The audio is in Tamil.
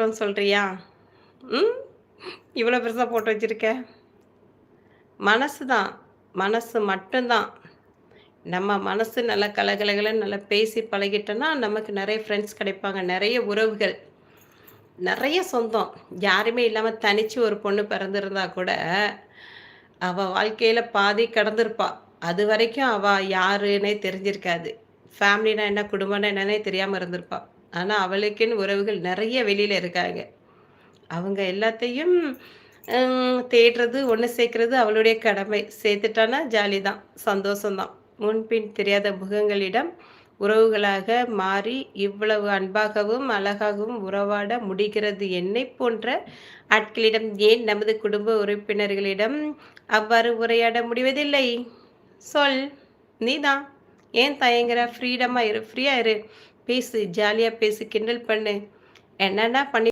அவசரம் சொல்றியா? ம். இவ்வளோ பெருசா போட்டு வச்சிருக்க. மனசு தான். மனசு மட்டும் தான். நம்ம மனசு நல்லா கலகலகலன்னு நல்லா பேசி பழகிட்டோன்னா, நமக்கு நெறைய ஃப்ரெண்ட்ஸ் கிடைப்பாங்க. நெறைய உறவுகள், நெறைய சொந்தம். யாருமே இல்லாம தனிச்சு ஒரு பொண்ணு பிறந்திருந்தா கூட, அவ வாழ்க்கையில பாதி கடந்திருப்பா. அதுவரைக்கும் அவ யாருன்னே தெரிஞ்சிருக்காது. ஃபேமிலினா என்ன, குடும்பம்னா என்னன்னே தெரியாம இருந்திருப்பா. ஆனா, அவளுக்குன்னு உறவுகள் நெறைய வெளியில இருக்காங்க. அவங்க எல்லாத்தையும் தேடுறது, ஒண்ணு சேர்க்கிறது அவளுடைய கடமை. சேர்த்துட்டான்னா ஜாலி தான், சந்தோஷம் தான். முன்பின் தெரியாத முகங்களிடம் உறவுகளாக மாறி, இவ்வளவு அன்பாகவும், அழகாகவும் உறவாட முடிகிறது என்னைப் போன்ற ஆட்களிடம். ஏன் நமது குடும்ப உறுப்பினர்களிடம் அவ்வாறு உரையாட முடிவதில்லை? சொல். நீதான். ஏன் தயங்குற? ஃப்ரீடமா இரு. ஃப்ரீயா இரு. பேசு. ஜாலியா பேசு. கிண்டல் பண்ணு. என்னன்னா பண்ணி